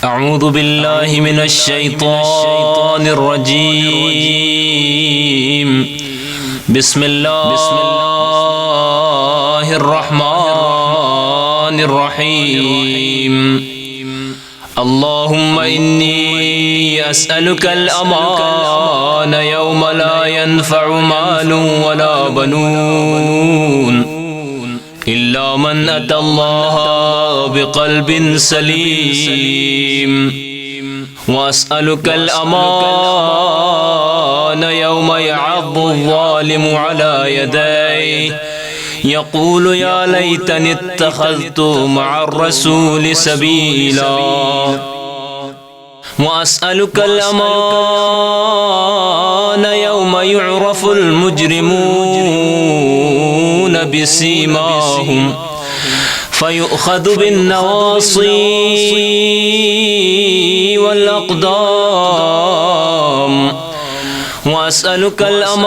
أعوذ بالله من الشيطان الرجيم. بسم الله الرحمن الرحيم. اللهم إني أسألك الأمان يوم لا ينفع مال ولا بنون إلا من أتى الله بقلب سليم. وأسألك الأمان يوم يعض الظالم على يديه يقول يا ليتني اتخذت مع الرسول سبيلا. وأسألك الأمان يوم يعرف المجرمون بسيماهم فيؤخذ بالنواصي والأقدام. وأسألك الأمان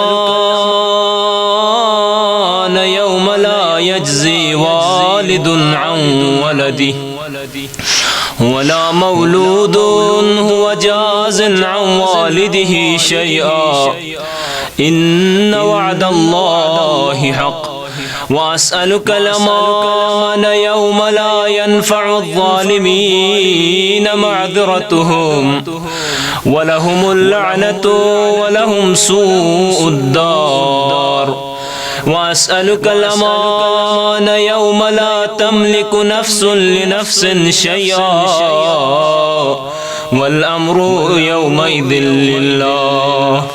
يوم لا يجزي والد عن ولده ولا مولود هو جاز عن والده شيئا إن وعد الله حق. وأسألك الأمان يوم لا ينفع الظالمين معذرتهم ولهم اللعنة ولهم سوء الدار. وأسألك الأمان يوم لا تملك نفس لنفس شيئا والأمر يومئذ لله.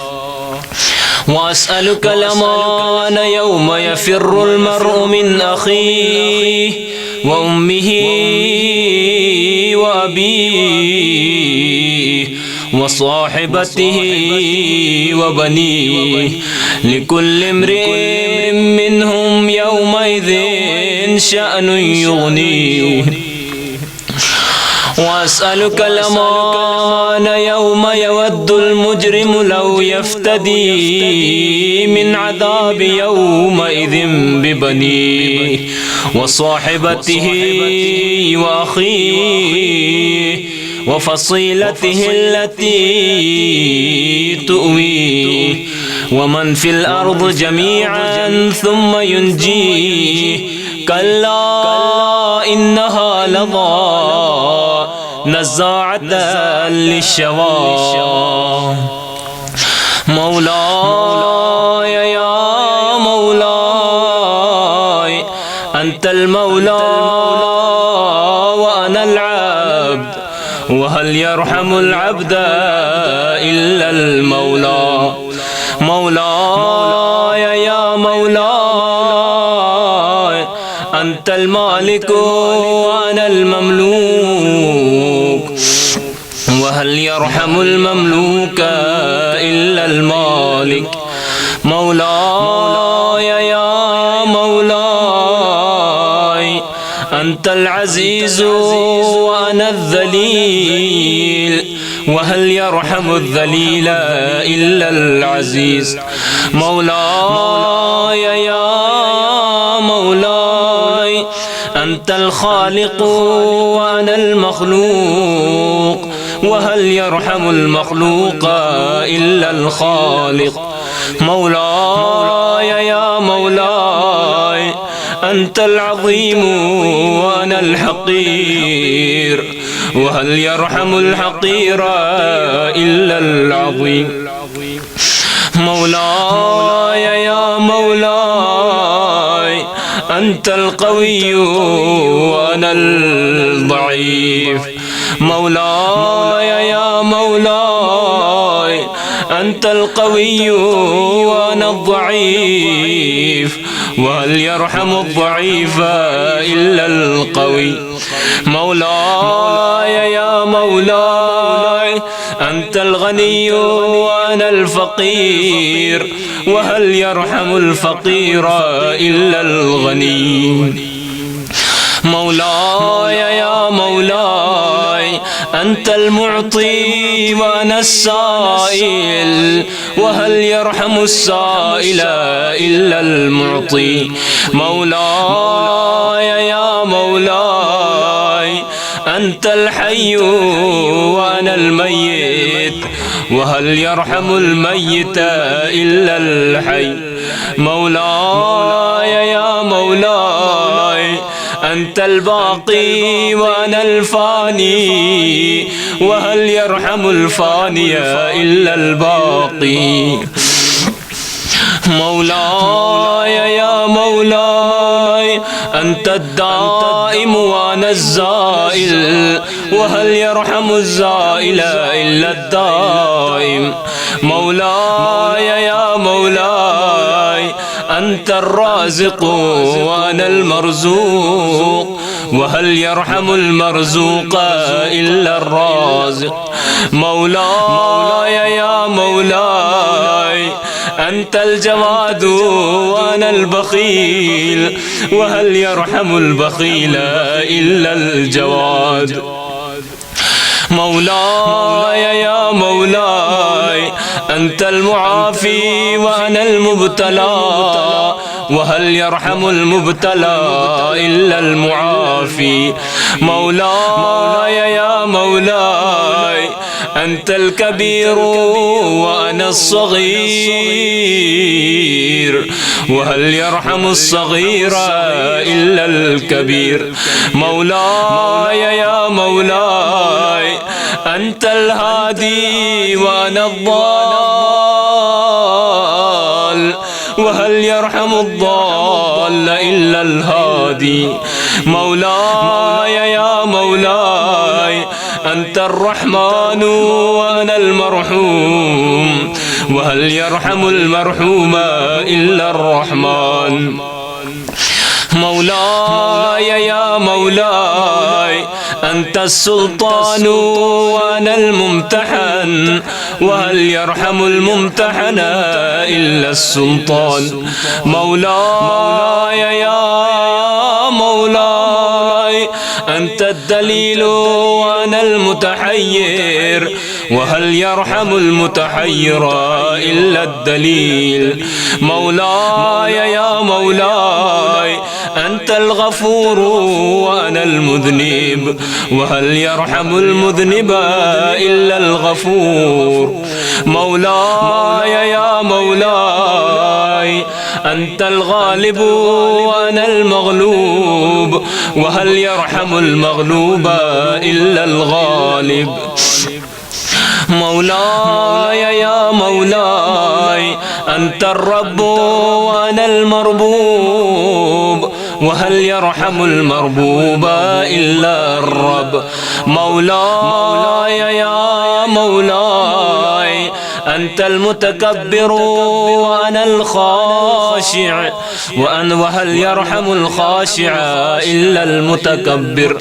وأسألك الأمان يوم يفر المرء من أخيه وأمه وأبيه وصاحبته وبنيه لكل امرئ منهم يومئذ شأن يغنيه. وأسألك الأمان يوم يود المجرم لو يفتدي من عذاب يومئذ ببنيه وصاحبته وأخيه وفصيلته التي تؤويه ومن في الأرض جميعا ثم ينجيه. كلا إنها لظى نزاعة للشوى. مولاي يا مولاي أنت المولى وأنا العبد وهل يرحم العبد إلا المولى. مولاي يا مولاي أنت المالك وأنا المملوك وهل يرحم المملوك إلا المالك. مولاي يا مولاي أنت العزيز وأنا الذليل وهل يرحم الذليل إلا العزيز. مولاي يا مولاي أنت الخالق وأنا المخلوق وهل يرحم المخلوق إلا الخالق. مولاي يا مولاي أنت العظيم وأنا الحقير وهل يرحم الحقير إلا العظيم. مولاي يا مولاي أنت القوي وأنا الضعيف. مولاي يا مولاي أنت القوي وأنا الضعيف وهل يرحم الضعيف إلا القوي. مولاي يا مولاي أنت الغني وأنا الفقير وهل يرحم الفقير إلا الغني. مولاي يا مولاي أنت المعطي وأنا السائل وهل يرحم السائل إلا المعطي. مولاي يا مولاي أنت الحي وأنا الميت وهل يرحم الميت إلا الحي مولاي يا مولاي أنت الباقي وأنا الفاني وهل يرحم الفاني إلا الباقي مولاي يا مولاي أنت الدائم وأنا الزائل وهل يرحم الزائل إلا الدائم مولاي يا مولاي أنت الرازق وأنا المرزوق وهل يرحم المرزوق إلا الرازق مولاي يا مولاي أنت الجواد وأنا البخيل وهل يرحم البخيل إلا الجواد مولاي يا مولاي أنت المعافي وأنا المبتلى وهل يرحم المبتلى إلا المعافي مولاي يا مولاي أنت الكبير وأنا الصغير وهل يرحم الصغير إلا الكبير مولاي يا مولاي أنت الهادي وأنا الضال وهل يرحم الضال إلا الهادي مولاي يا مولاي أنت الرحمن وأنا المرحوم وهل يرحم المرحوم إلا الرحمن مولاي يا مولاي أنت السلطان وأنا الممتحن وهل يرحم الممتحن إلا السلطان مولاي يا مولاي أنت الدليل وأنا المتحير وهل يرحم المتحير إلا الدليل مولاي يا مولاي أنت الغفور وأنا المذنب وهل يرحم المذنب إلا الغفور مولاي يا مولاي أنت الغالب وأنا المغلوب وهل يرحم المغلوب إلا الغالب مولاي يا مولاي أنت الرب وأنا المربوب وهل يرحم المربوب إلا الرب مولاي يا مولاي أنت المتكبر وأنا الخاشع وهل يرحم الخاشع إلا المتكبر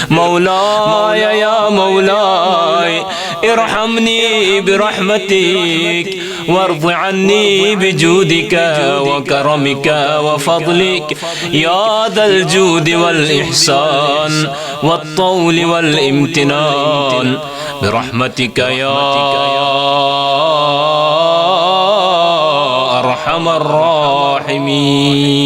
مولاي يا مولاي ارحمني برحمتك وارض عني بجودك وكرمك وفضلك يا ذا الجود والإحسان والطول والامتنان برحمتك يا أرحم الراحمين.